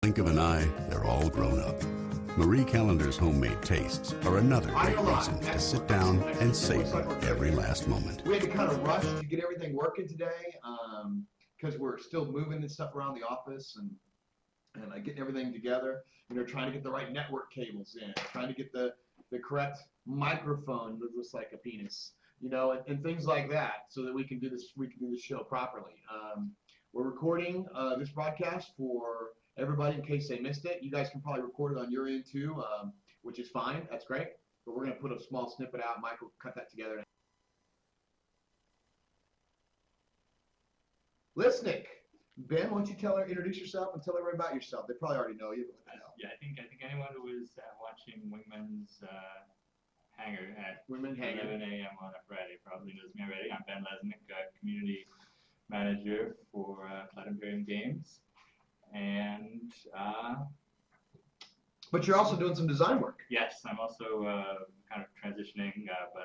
blink of an eye, they're all grown up. Marie Callender's homemade tastes are another great reason to sit down and savor every last moment. We had to kind of rush to get everything working today because we're still moving this stuff around the office and getting everything together. You know, trying to get the right network cables in, trying to get the correct microphone that looks like a penis, you know, and things like that, so that we can do this show properly. We're recording this broadcast for everybody in case they missed it. You guys can probably record it on your end too, which is fine. That's great. But we're going to put a small snippet out. Mike will cut that together. Listnick. Ben, why don't you introduce yourself and tell everybody about yourself? They probably already know you, but what the hell? Yeah, I think anyone who was watching Wingman's Hangar at 11 a.m. on a Friday probably knows me already. I'm Ben Lesnick, community manager for Cloud Imperium Games, and but you're also doing some design work. Yes, I'm also kind of transitioning, but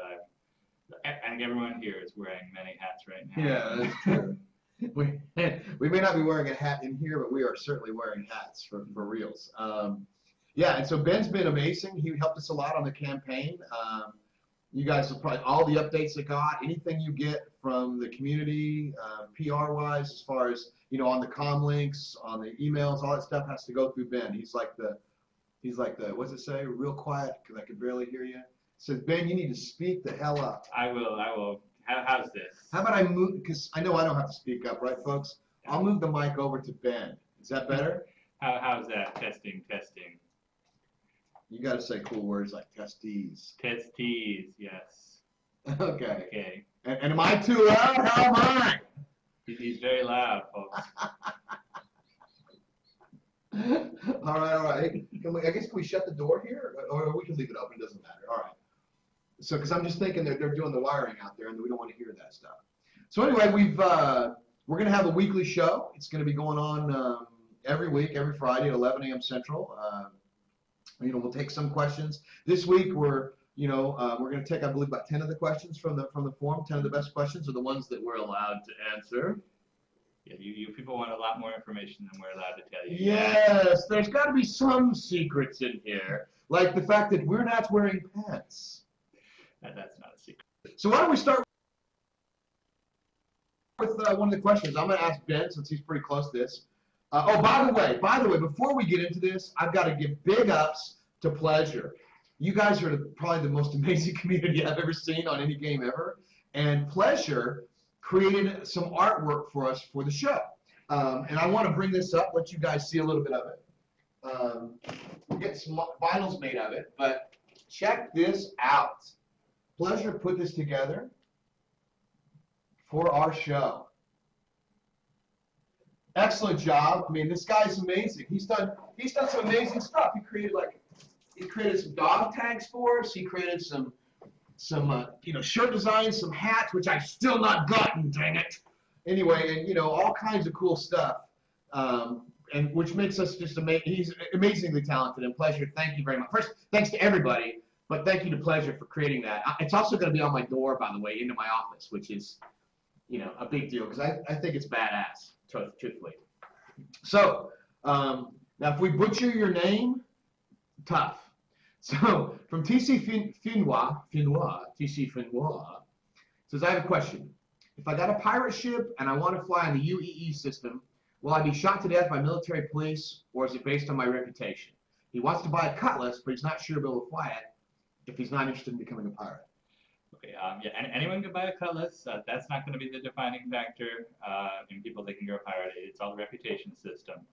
I think everyone here is wearing many hats right now. Yeah, that's true. We may not be wearing a hat in here, but we are certainly wearing hats for reals. Yeah, and so Ben's been amazing. He helped us a lot on the campaign. You guys will probably, all the updates that got, anything you get from the community, PR-wise, as far as, you know, on the comm links, on the emails, all that stuff has to go through Ben. He's like the, what's it say? Real quiet, because I could barely hear you. Says, Ben, you need to speak the hell up. I will. How's this? How about I move, because I know I don't have to speak up, right, folks? I'll move the mic over to Ben. Is that better? How's that? Testing. You got to say cool words like testes. Testes, yes. Okay. And am I too loud? How am I? He's very loud, folks. All right. I guess can we shut the door here? Or we can leave it open. It doesn't matter. All right. So, because I'm just thinking they're doing the wiring out there, and we don't want to hear that stuff. So anyway, we're going to have a weekly show. It's going to be going on every week, every Friday at 11 a.m. Central. You know, we'll take some questions. This week we're going to take, I believe, about 10 of the questions from the forum. 10 of the best questions are the ones that we're allowed to answer. Yeah, you people want a lot more information than we're allowed to tell you. Yes, there's got to be some secrets in here, like the fact that we're not wearing pants. That's not a secret. So why don't we start with one of the questions. I'm going to ask Ben, since he's pretty close to this. Oh, by the way, before we get into this, I've got to give big ups to Pleasure. You guys are probably the most amazing community I've ever seen on any game ever. And Pleasure created some artwork for us for the show. And I want to bring this up, let you guys see a little bit of it. We'll get some vinyls made of it, but check this out. Pleasure put this together for our show. Excellent job. I mean, this guy's amazing. He's done some amazing stuff. He created some dog tags for us. He created some shirt designs, some hats, which I've still not gotten, dang it. Anyway, and all kinds of cool stuff. And which makes us just amazing. He's amazingly talented. And Pleasure, thank you very much. First, thanks to everybody. But thank you to Pleasure for creating that. It's also going to be on my door, by the way, into my office, which is, a big deal because I think it's badass, truthfully. So now, if we butcher your name, tough. So from TC Finois, says, I have a question. If I got a pirate ship and I want to fly on the UEE system, will I be shot to death by military police, or is it based on my reputation? He wants to buy a Cutlass, but he's not sure if he'll fly it if he's not interested in becoming a pirate. Okay, yeah, anyone can buy a Cutlass. That's not going to be the defining factor in people thinking you're a pirate. It's all the reputation system.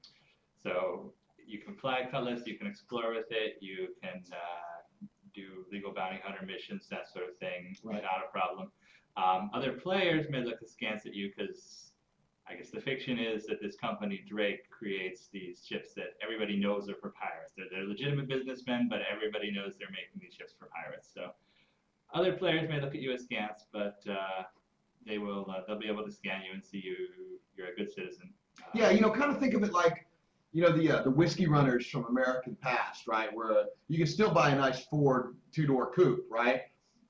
So you can fly a Cutlass, you can explore with it, you can do legal bounty hunter missions, that sort of thing, without a problem. Other players may look askance at you because I guess the fiction is that this company, Drake, creates these ships that everybody knows are for pirates. They're legitimate businessmen, but everybody knows they're making these ships for pirates. So other players may look at you askance, but they'll be able to scan you and see you're a good citizen. Yeah, kind of think of it like, the whiskey runners from American past, right? Where you can still buy a nice Ford two-door coupe, right?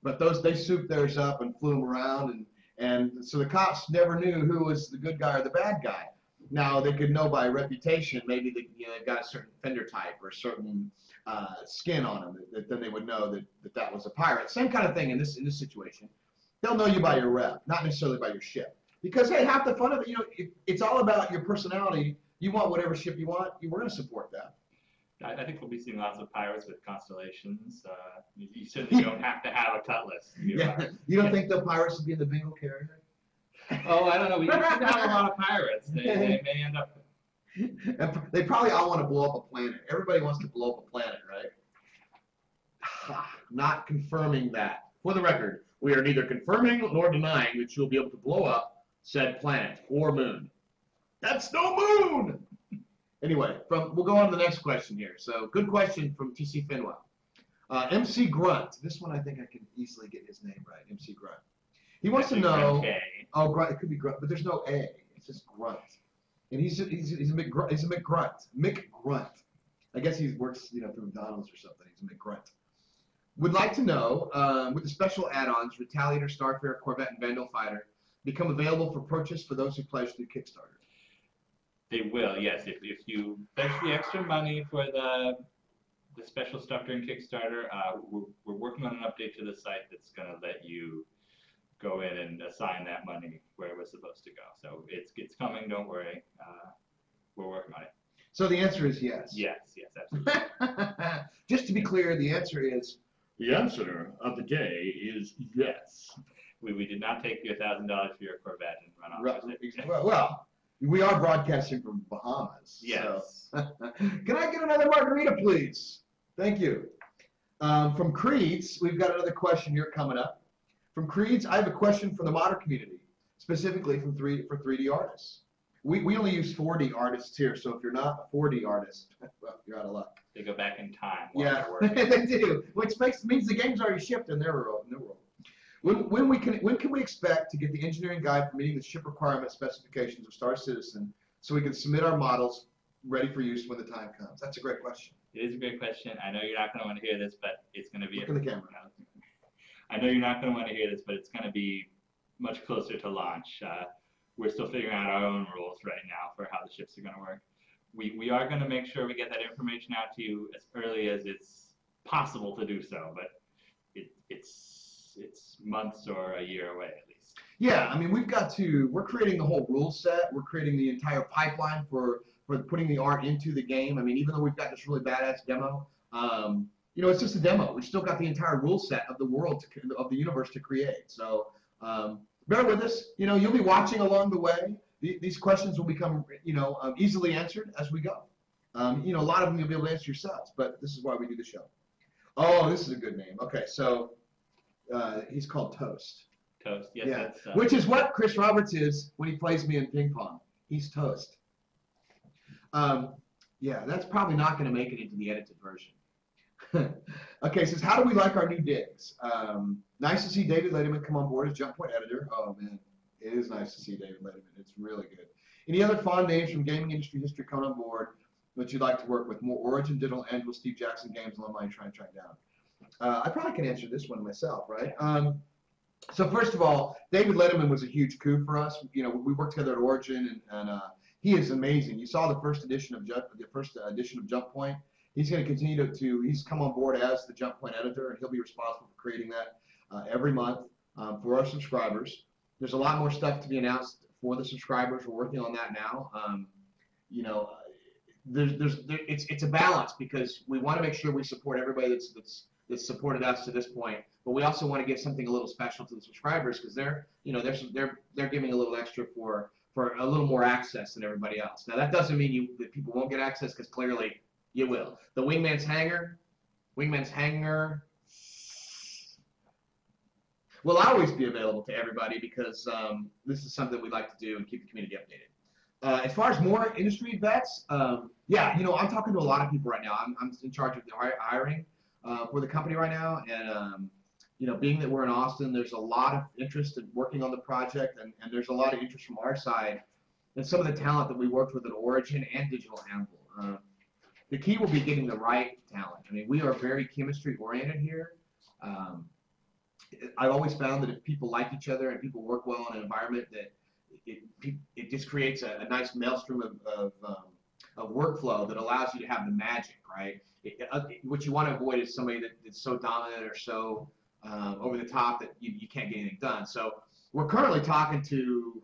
But they souped theirs up and flew them around, and so the cops never knew who was the good guy or the bad guy. Now they could know by reputation, maybe they got a certain fender type or a certain skin on them, that then they would know that was a pirate. Same kind of thing in this situation. They'll know you by your rep, not necessarily by your ship. Because hey, half the fun of it, it's all about your personality. You want whatever ship you want, we're going to support that. I think we'll be seeing lots of pirates with constellations. You certainly don't have to have a cutlass. Yeah. You don't think the pirates will be in the bingo carrier? Oh, I don't know. We seem to have a lot of pirates. They may end up. And they probably all want to blow up a planet. Everybody wants to blow up a planet, right? Not confirming that. For the record, we are neither confirming nor denying that you'll be able to blow up said planet or moon. That's no moon! Anyway, we'll go on to the next question here. So, good question from TC Finwell. MC Grunt. This one I think I can easily get his name right. MC Grunt. He wants to know. Oh, Grunt. It could be Grunt, but there's no A. It's just Grunt. And he's a Mick Grunt. Mick Grunt. I guess he works, for McDonald's or something. He's a Mick Grunt. Would like to know, with the special add-ons, Retaliator, Starfarer, Corvette, and Vandal Fighter become available for purchase for those who pledge through Kickstarter? They will, yes. If you pledge the extra money for the special stuff during Kickstarter, we're working on an update to the site that's going to let you go in and assign that money where it was supposed to go. So it's coming, don't worry. We're working on it. So the answer is yes. Yes, absolutely. Just to be clear, the answer is, the answer of the day is yes. We did not take your $1,000 for your Corvette and run off with it. Well, we are broadcasting from Bahamas. Yes. So. Can I get another margarita, please? Thank you. From Creeds, we've got another question here coming up. From Creeds, I have a question for the modder community, specifically for 3D artists. We only use 4D artists here, so if you're not a 4D artist, well, you're out of luck. They go back in time while Yeah, they're working. they do, which means the game's already shipped in their world. When can we expect to get the engineering guide for meeting the ship requirement specifications of Star Citizen so we can submit our models ready for use when the time comes? That's a great question. It is a great question. I know you're not going to want to hear this, but it's going to be. Look at the camera. I know you're not going to want to hear this, but it's going to be much closer to launch. We're still figuring out our own rules right now for how the ships are going to work. We are going to make sure we get that information out to you as early as it's possible to do so, but it's months or a year away at least. Yeah, I mean, we're creating the whole rule set. We're creating the entire pipeline for putting the art into the game. I mean, even though we've got this really badass demo, it's just a demo. We've still got the entire rule set of the world, of the universe to create. So bear with us. You'll be watching along the way. These questions will become, easily answered as we go. A lot of them you'll be able to answer yourselves, but this is why we do the show. Oh, this is a good name. Okay, so he's called Toast. Toast, yes. Yeah, that's, which is what Chris Roberts is when he plays me in ping pong. He's Toast. Yeah, that's probably not going to make it into the edited version. Okay, says, how do we like our new digs? Nice to see David Letterman come on board as Jump Point editor. Oh, man, it is nice to see David Letterman. It's really good. Any other fond names from gaming industry history coming on board that you'd like to work with? More Origin, Digital End with Steve Jackson games alumni try and track down. I probably can answer this one myself, right? So first of all, David Letterman was a huge coup for us. We worked together at Origin, and he is amazing. You saw the first edition of Jump Point. He's going to continue he's come on board as the Jump Point editor, and he'll be responsible for creating that every month for our subscribers. There's a lot more stuff to be announced for the subscribers. We're working on that now. It's a balance because we want to make sure we support everybody that's supported us to this point, but we also want to give something a little special to the subscribers because they're giving a little extra for a little more access than everybody else. Now that doesn't mean that people won't get access, because clearly you will. The Wingman's Hangar will always be available to everybody because this is something we like to do and keep the community updated. As far as more industry vets, I'm talking to a lot of people right now. I'm in charge of the hiring for the company right now, and being that we're in Austin, there's a lot of interest in working on the project, and there's a lot of interest from our side and some of the talent that we worked with at Origin and Digital Anvil. The key will be getting the right talent. I mean, we are very chemistry oriented here. I've always found that if people like each other and people work well in an environment, it just creates a nice maelstrom of workflow that allows you to have the magic, right? What you want to avoid is somebody that's so dominant or so over the top that you can't get anything done. So we're currently talking to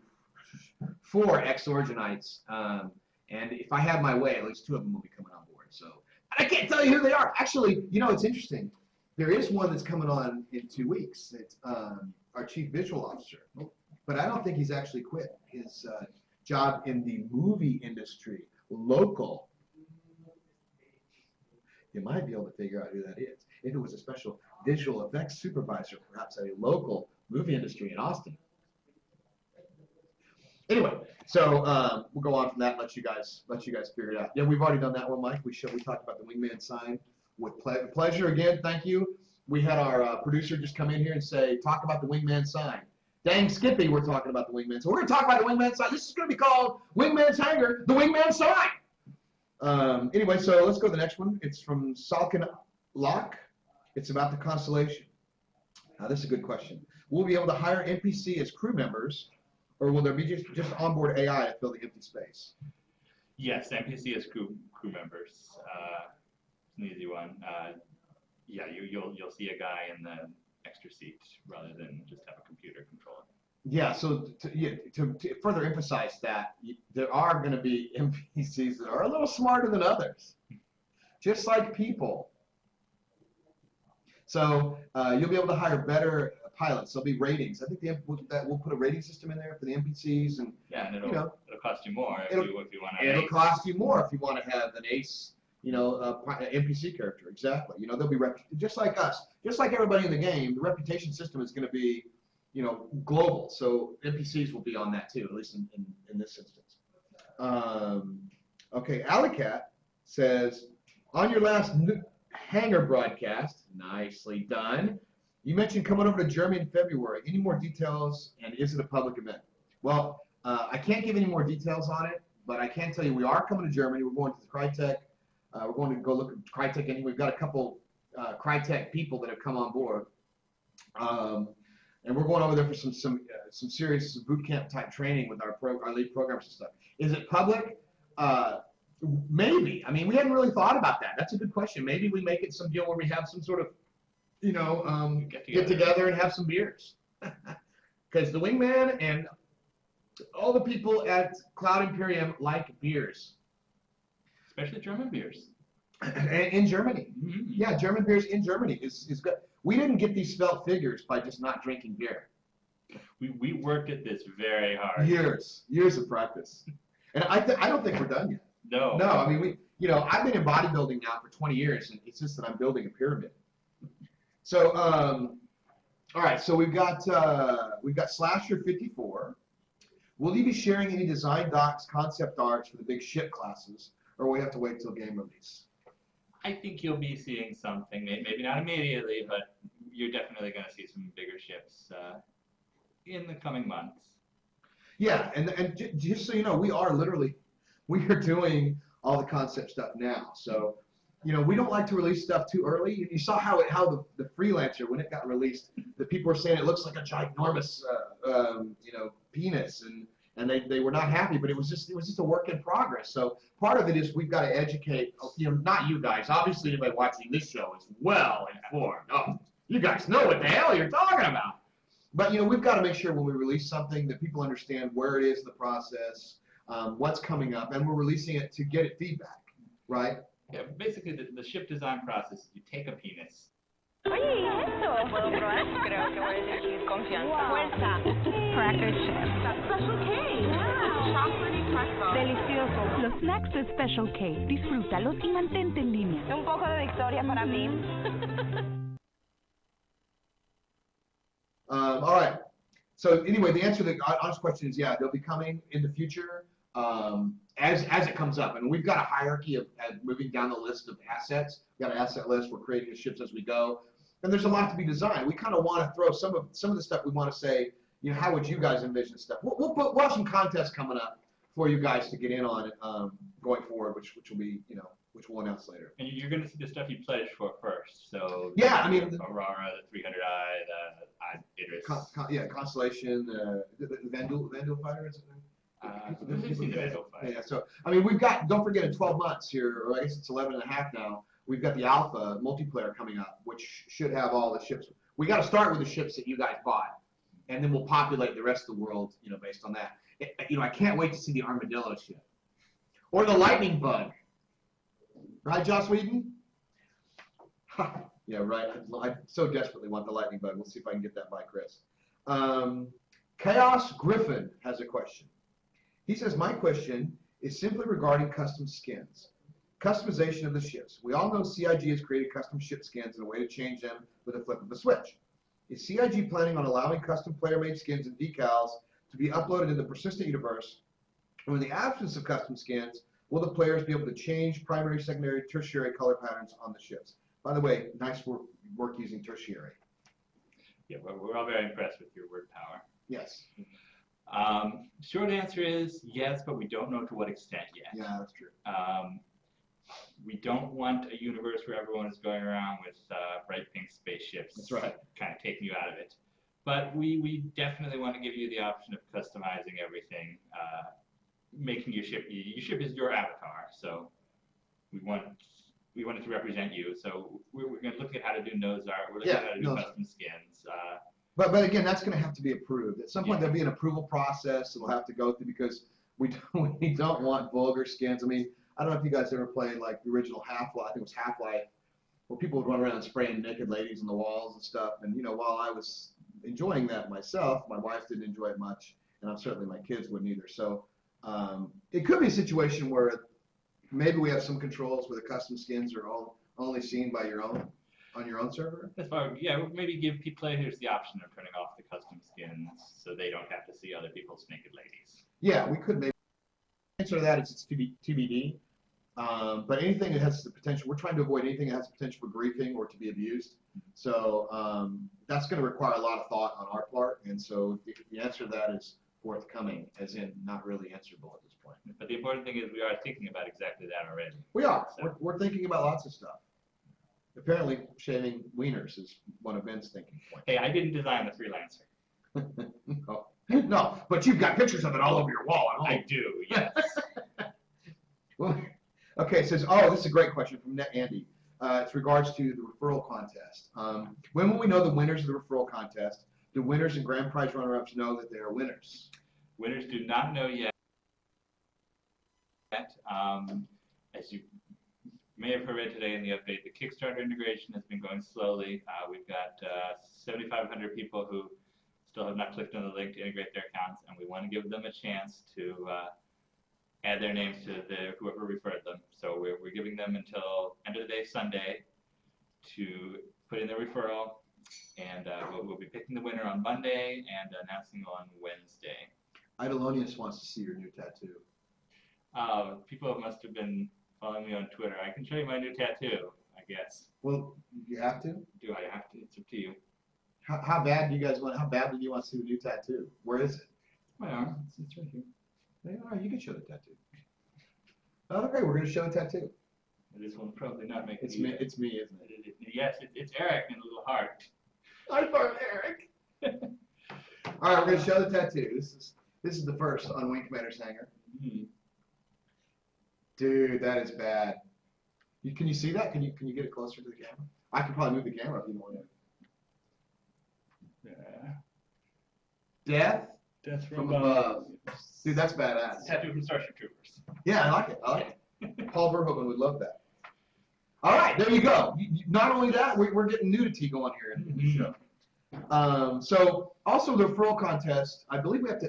4 ex-Originites, and if I have my way, at least 2 of them will be coming on board. So I can't tell you who they are. Actually, you know, it's interesting. There is one that's coming on in 2 weeks. It's our chief visual officer, but I don't think he's actually quit his job in the movie industry, local. You might be able to figure out who that is. If it was a special visual effects supervisor, perhaps at a local movie industry in Austin. Anyway, so we'll go on from that. Let you guys figure it out. Yeah, we've already done that one, Mike. We talked about the Wingman sign with pleasure again. Thank you. We had our producer just come in here and say, talk about the Wingman sign. Dang Skippy, we're talking about the Wingman. So we're going to talk about the Wingman sign. This is going to be called Wingman's Hanger, the Wingman sign. Anyway, so let's go to the next one. It's from Salkin Locke. It's about the Constellation. Now, this is a good question. Will we be able to hire NPC as crew members, or will there be just onboard AI to fill the empty space? Yes, NPC as crew members. It's an easy one. Yeah, you'll see a guy in the extra seat rather than just have a computer control it. Yeah, so to further emphasize that, there are going to be NPCs that are a little smarter than others, just like people. So you'll be able to hire better pilots. There'll be ratings. I think we'll put a rating system in there for the NPCs, and yeah, and it'll cost you more if you want to. It'll cost you more if you want to have an ace, NPC character. Exactly. They'll be just like us, just like everybody in the game. The reputation system is going to be, global. So NPCs will be on that too, at least in this instance. Okay, Alleycat says, on your last Hangar broadcast, nicely done, you mentioned coming over to Germany in February. Any more details, and is it a public event? Well, I can't give any more details on it, but I can tell you we are coming to Germany. We're going to the Crytek. We're going to go look at Crytek, and we've got a couple Crytek people that have come on board. And we're going over there for some serious boot camp type training with our lead programmers and stuff. Is it public? Maybe. I mean, we hadn't really thought about that. That's a good question. Maybe we make it some deal where we have some sort of, get together and have some beers. Because the Wingman and all the people at Cloud Imperium like beers. Especially German beers. In Germany. Mm-hmm. Yeah, German beers in Germany is good. We didn't get these felt figures by just not drinking beer. We worked at this very hard. Years of practice. And I don't think we're done yet. No. No, I mean, I've been in bodybuilding now for 20 years, and it's just that I'm building a pyramid. So, all right, so we've got Slasher 54. Will you be sharing any design docs, concept arts for the big ship classes, or will we have to wait till game release? I think you'll be seeing something, maybe not immediately, but you're definitely going to see some bigger ships in the coming months. Yeah, and just so you know, we are doing all the concept stuff now. So, we don't like to release stuff too early. You saw how the Freelancer, when it got released, the people were saying it looks like a ginormous, penis, and they were not happy. But it was just a work in progress. So part of it is we've got to educate. Not you guys. Obviously, anybody watching this show is well informed. Oh, you guys know what the hell you're talking about. But we've got to make sure when we release something that people understand where it is in the process. What's coming up, and we're releasing it to get it feedback, right? Yeah, basically the ship design process is you take a penis. Oye, ¿y esto? ¿Puedo probar? Creo que voy a elegir confianza. Fuerza. Cracker Chef. Special K. Wow. Chocolatey pretzel. Delicioso. Los snacks de Special K. Disfrútalos y mantente en línea. Un poco de victoria para mí. All right. So anyway, the answer to the honest question is, yeah, they'll be coming in the future as it comes up. And we've got a hierarchy of moving down the list of assets. We've got an asset list. We're creating the ships as we go. And there's a lot to be designed. We kind of want to throw some of the stuff we want to say, how would you guys envision stuff? We'll have some contests coming up for you guys to get in on going forward, which will be, which we'll announce later. And you're going to see the stuff you pledged for first. So yeah, I mean, Aurora, the 300i, the Icarus. Constellation, the Vandal Fighter, is it? We've seen the Vandal Fighter. Yeah, so, I mean, we've got, don't forget in 12 months here, or I guess it's 11 and a half now, we've got the Alpha multiplayer coming up, which should have all the ships. We got to start with the ships that you guys bought, and then we'll populate the rest of the world, based on that. I can't wait to see the Armadillo ship. Or the Lightning Bug. Right, Joss Whedon? Yeah, right. I so desperately want the Lightning Bug. We'll see if I can get that by Chris. Chaos Griffin has a question. He says, my question is simply regarding custom skins. Customization of the ships. We all know CIG has created custom ship skins and a way to change them with a flip of a switch. Is CIG planning on allowing custom player-made skins and decals to be uploaded in the persistent universe? And in the absence of custom skins, will the players be able to change primary, secondary, tertiary color patterns on the ships? By the way, nice work using tertiary. Yeah, we're all very impressed with your word power. Yes. Short answer is yes, but we don't know to what extent yet. Yeah, that's true. We don't want a universe where everyone is going around with bright pink spaceships. That's right. Kind of taking you out of it. But we definitely want to give you the option of customizing everything, making your ship is your avatar. So we want it to represent you. So we're going to look at how to do nose art. We're looking at how to do custom skins. But again, that's going to have to be approved. At some point, there'll be an approval process it'll have to go through because we don't want vulgar skins. I mean, I don't know if you guys ever played like the original Half-Life. I think it was Half-Life, where people would run around spraying naked ladies on the walls and stuff. And while I was enjoying that myself, my wife didn't enjoy it much, and certainly my kids wouldn't either. So it could be a situation where maybe we have some controls where the custom skins are only seen by on your own server. That's fine. Yeah, maybe give players the option of turning off the custom skins so they don't have to see other people's naked ladies. Yeah, we could maybe answer that. It's TBD. But anything that has the potential, we're trying to avoid anything that has the potential for griefing or to be abused. So that's going to require a lot of thought on our part. And so the answer to that is forthcoming, as in not really answerable at this point. But the important thing is we are thinking about exactly that already. We are. So. We're thinking about lots of stuff. Apparently, shaving wieners is one of Ben's thinking points. Hey, I didn't design the freelancer. No, but you've got pictures of it all over your wall at home. I do, yes. Well, okay, it says, oh, this is a great question from Andy. It's regards to the referral contest. When will we know the winners of the referral contest? Do winners and grand prize runner-ups know that they are winners? Winners do not know yet. As you may have heard today in the update, the Kickstarter integration has been going slowly. We've got 7,500 people who still have not clicked on the link to integrate their accounts, and we want to give them a chance to add their names to whoever referred them. So we're giving them until end of the day Sunday to put in their referral, and we'll be picking the winner on Monday and announcing on Wednesday. Idolonius wants to see your new tattoo. People must have been following me on Twitter. I can show you my new tattoo, I guess. Well, you have to? Do I have to? It's up to you. How bad do you guys want? How badly do you want to see the new tattoo? Where is it? My arm. It's right here. All right, you can show the tattoo. Okay, we're going to show the tattoo. This will probably not make it. It's me, isn't it? Yes, it's Eric in a little heart. I thought Eric. All right, we're going to show the tattoo. This is the first on Wing Commander's hanger. Mm-hmm. Dude, that is bad. Can you see that? Can you get it closer to the camera? I can probably move the camera if you want to. Yeah. Death from above. Dude, that's badass. Tattoo from Starship Troopers. Yeah, I like it. Paul Verhoeven would love that. All right, there you go. Not only that, we're getting nudity going here in the show. So also the referral contest, I believe we have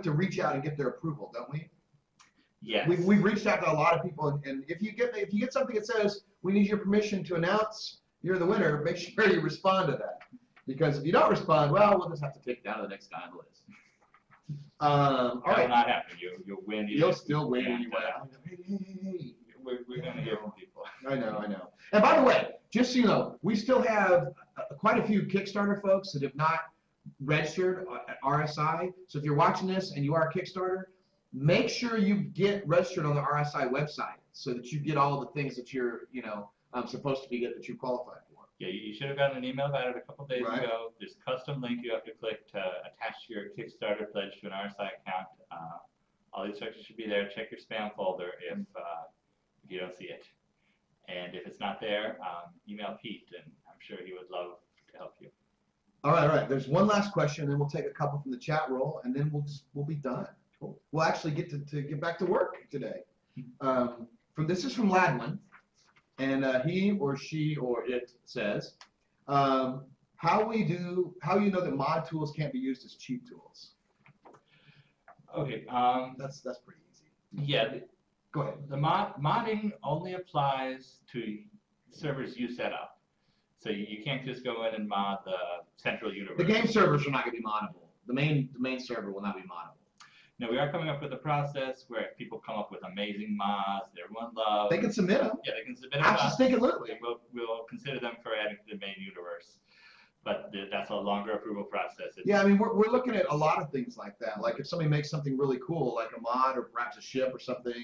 to reach out and get their approval, don't we? Yes. We've reached out to a lot of people, and if you get something that says we need your permission to announce you're the winner, make sure you respond to that. Because if you don't respond, well, we'll just have to take it down to the next guy on the list. All right. That will not happen. You'll win. You'll still win anyway. Hey. We're going to hear from people. I know. And by the way, just so you know, we still have quite a few Kickstarter folks that have not registered at RSI. So if you're watching this and you are a Kickstarter, make sure you get registered on the RSI website so that you get all the things that you're, supposed to be getting that you qualify for. Yeah, you should have gotten an email about it a couple days Right. ago. There's a custom link you have to click to attach your Kickstarter pledge to an RSI account. All the instructions should be there. Check your spam folder if you don't see it. And if it's not there, email Pete, and I'm sure he would love to help you. All right. There's one last question, and then we'll take a couple from the chat roll, and then we'll be done. We'll actually get to get back to work today. This is from Ladwin, and he or she or it says, how you know that mod tools can't be used as cheap tools? Okay. That's pretty easy. Yeah. Go ahead. The modding only applies to servers you set up. So you can't just go in and mod the central universe. The game servers are not going to be moddable. The main server will not be moddable. No, we are coming up with a process where if people come up with amazing mods that everyone loves, They can submit them. Yeah, they can submit them. Absolutely. And we'll consider them for adding to the main universe. But that's a longer approval process. Yeah, I mean, we're looking at a lot of things like that. Like if somebody makes something really cool, like a mod or perhaps a ship or something,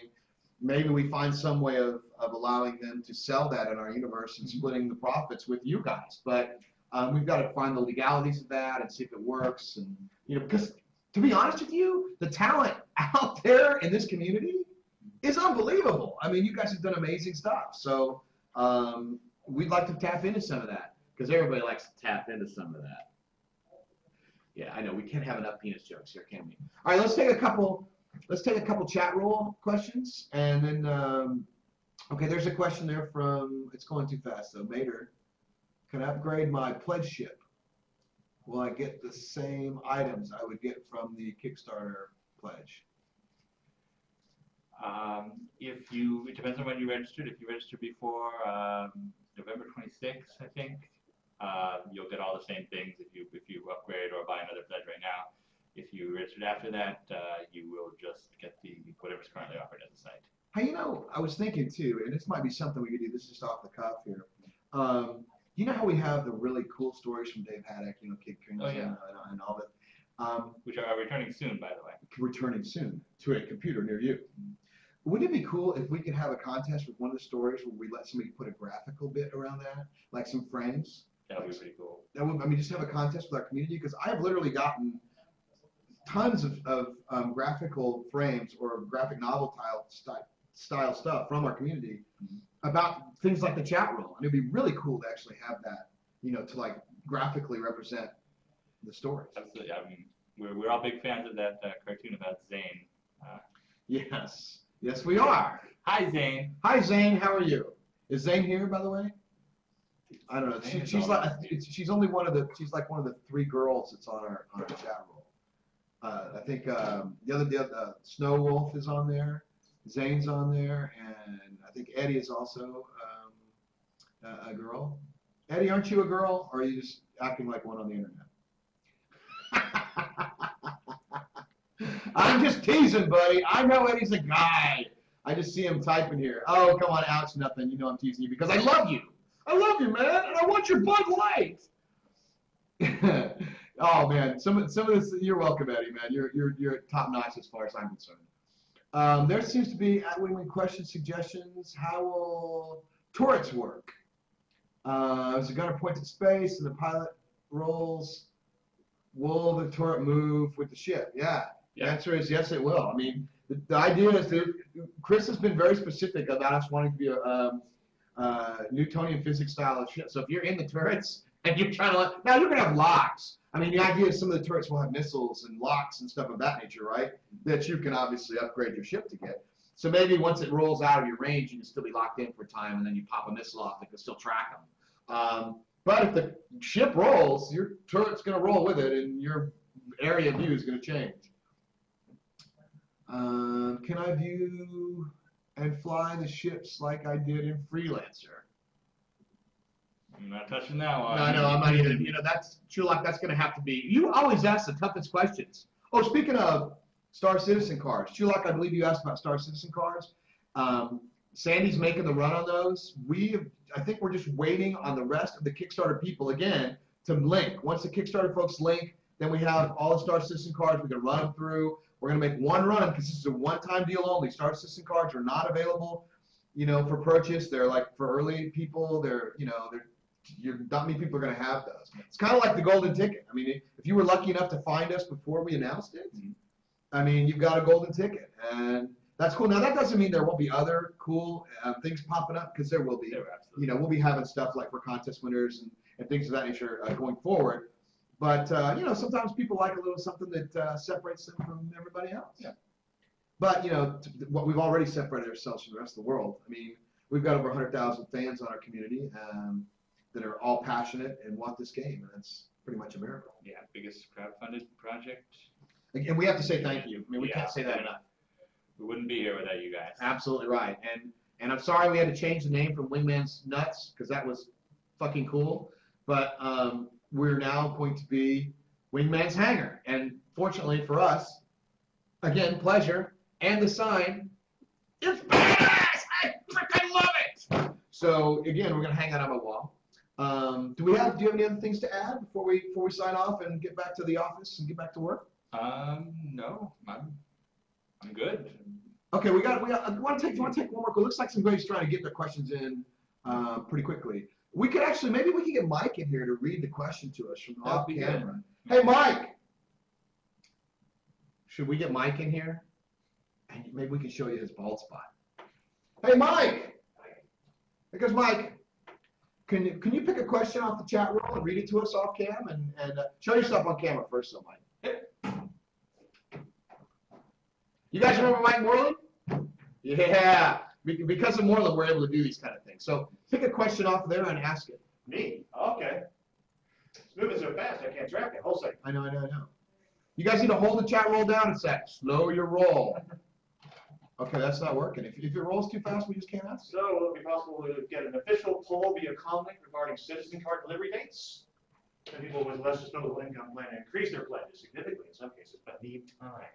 maybe we find some way of allowing them to sell that in our universe and splitting the profits with you guys. But we've got to find the legalities of that and see if it works. And because to be honest with you, the talent out there in this community is unbelievable. I mean, you guys have done amazing stuff. So we'd like to tap into some of that because everybody likes to tap into some of that. Yeah, I know we can't have enough penis jokes here, can we? All right, let's take a couple chat roll questions, and then okay, there's a question there from, it's going too fast though. Mater, can I upgrade my pledge ship? Will I get the same items I would get from the Kickstarter pledge? It depends on when you registered. If you registered before November 26th, I think, you'll get all the same things if you upgrade or buy another pledge right now. If you registered after that, you will just get whatever's currently offered at the site. Hey, I was thinking too, and this might be something we could do. This is just off the cuff here. You know how we have the really cool stories from Dave Haddock, Kid Crimson, and all that. Which are returning soon, by the way. Returning soon to a computer near you. Wouldn't it be cool if we could have a contest with one of the stories where we let somebody put a graphical bit around that, like some frames? That would be pretty cool. Just have a contest with our community, because I've literally gotten tons of graphical frames or graphic novel style stuff from our community about things like the chat room. And it'd be really cool to actually have that, to like graphically represent the stories. Absolutely. I mean, we're all big fans of that cartoon about Zane. Yes, we are. Hi, Zane. Hi, Zane. How are you? Is Zane here, by the way? I don't know. She's like one of the three girls that's on our chat roll. I think the other Snow Wolf is on there. Zane's on there, and I think Eddie is also a girl. Eddie, aren't you a girl, or are you just acting like one on the internet? I'm just teasing, buddy. I know Eddie's a guy. I just see him typing here. Oh, come on, Alex, nothing. I'm teasing you because I love you. I love you, man, and I want your Bud Light. Oh man, some of this. You're welcome, Eddie, man. You're top notch as far as I'm concerned. There seems to be Wingman question suggestions. How will turrets work? Is the gunner point to space and the pilot rolls? Will the turret move with the ship? Yeah. The answer is yes, it will. I mean, the idea is that Chris has been very specific about us wanting to be a Newtonian physics style of ship. So if you're in the turrets and you're trying to, now you're going to have locks. I mean, the idea is some of the turrets will have missiles and locks and stuff of that nature, right? That you can obviously upgrade your ship to get. So maybe once it rolls out of your range, you can still be locked in for a time, and then you pop a missile off that can still track them. But if the ship rolls, your turret's going to roll with it, and your area of view is going to change. Can I view and fly the ships like I did in Freelancer? I'm not touching that one. No, I'm not either. That's Chulak. That's going to have to be. You always ask the toughest questions. Oh, speaking of Star Citizen cards, Chulak, I believe you asked about Star Citizen cards. Sandy's making the run on those. I think we're just waiting on the rest of the Kickstarter people again to link. Once the Kickstarter folks link, then we have all the Star Citizen cards. We can run them through. We're going to make one run because this is a one-time deal only. Star Citizen cards are not available, for purchase. They're like for early people. They're not many people are going to have those. It's kind of like the golden ticket. I mean, if you were lucky enough to find us before we announced it, I mean, you've got a golden ticket, and that's cool. Now, that doesn't mean there won't be other cool things popping up, because there will be. You know, we'll be having stuff like for contest winners and things of that nature going forward. But, you know, sometimes people like a little something that separates them from everybody else. Yeah. But, you know, what we've already separated ourselves from the rest of the world. I mean, we've got over 100,000 fans on our community that are all passionate and want this game, and that's pretty much a miracle. Yeah, biggest crowdfunded project. And we have to say thank you. I mean, we can't say that enough. We wouldn't be here without you guys. Absolutely right. And I'm sorry we had to change the name from Wingman's Nuts, because that was fucking cool. But we're now going to be Wingman's Hangar. And fortunately for us, again, pleasure, and the sign, it's badass! I freaking love it! So again, we're gonna hang that on my wall. Do you have any other things to add before we sign off and get back to the office and get back to work? No, I'm good. Okay, we want to take one more. It looks like somebody's trying to get their questions in pretty quickly. We could actually, maybe we could get Mike in here to read the question to us from off camera. Hey, Mike! Should we get Mike in here? And maybe we can show you his bald spot. Hey, Mike! Here goes Mike. Can you pick a question off the chat roll and read it to us off cam? And show yourself on camera first, so Mike. You guys remember Mike Moreland? Yeah. Because of Moreland, we're able to do these kind of things. So pick a question off there and ask it. Me? Okay. It's moving so fast, I can't track it. Hold second. I know. You guys need to hold the chat roll down and say, slow your roll. Okay, that's not working. If it rolls too fast, we just can't ask. So will it be possible to get an official poll via comment regarding citizen card delivery dates? Some people with less disposable income plan to increase their pledges significantly in some cases, but need time.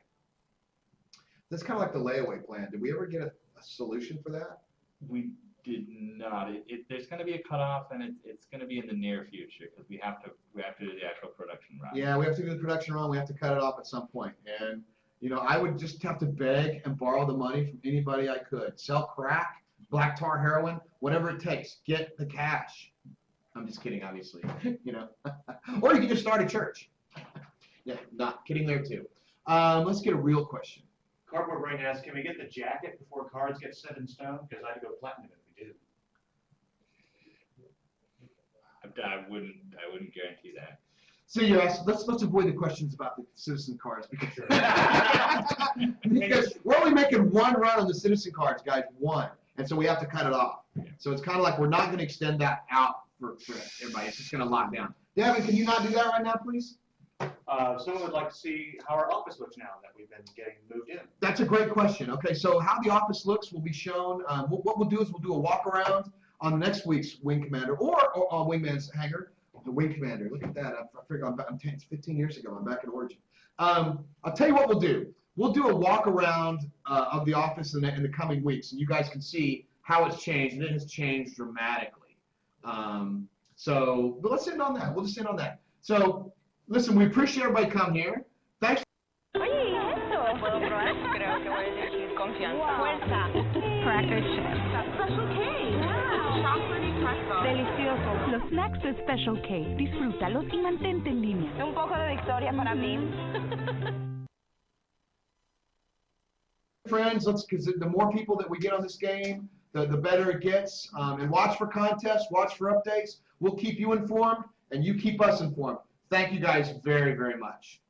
That's kind of like the layaway plan. Did we ever get a solution for that? We did not. There's going to be a cutoff, and it's going to be in the near future, because we have to do the actual production run. Yeah, we have to do the production run. We have to cut it off at some point. And you know, I would just have to beg and borrow the money from anybody I could. Sell crack, black tar heroin, whatever it takes. Get the cash. I'm just kidding, obviously. You know, or you can just start a church. Yeah, not kidding there too. Let's get a real question. Cardboard Brain asks, can we get the jacket before cards get set in stone? Because I'd go platinum if we do. I wouldn't guarantee that. So yes, let's avoid the questions about the citizen cards because, because we're only making one run on the citizen cards, guys, one, and so we have to cut it off. So it's kind of like we're not going to extend that out for everybody. It's just going to lock down. Devin, can you not do that right now, please? Someone would like to see how our office looks now that we've been getting moved in. That's a great question. Okay, so how the office looks will be shown. What we'll do is we'll do a walk around on next week's Wing Commander or on Wingman's Hangar. The Wing Commander. Look at that. I figure it's 15 years ago. I'm back in Origin. I'll tell you what we'll do. We'll do a walk around of the office in the coming weeks, and you guys can see how it's changed, and it has changed dramatically. But let's end on that. We'll just end on that. So, listen, we appreciate everybody coming here. Thanks. Oye, ¿y ¿puedo probar? Creo que voy a elegir confianza. Fuerza. Cracker Chef. Special K. Chocolatey pretzel. Delicioso. Los snacks de Special K. Disfrútalos y mantente en línea. Un poco de victoria para mí. Friends, because the more people that we get on this game, the better it gets. And watch for contests, watch for updates. We'll keep you informed, and you keep us informed. Thank you guys very, very much.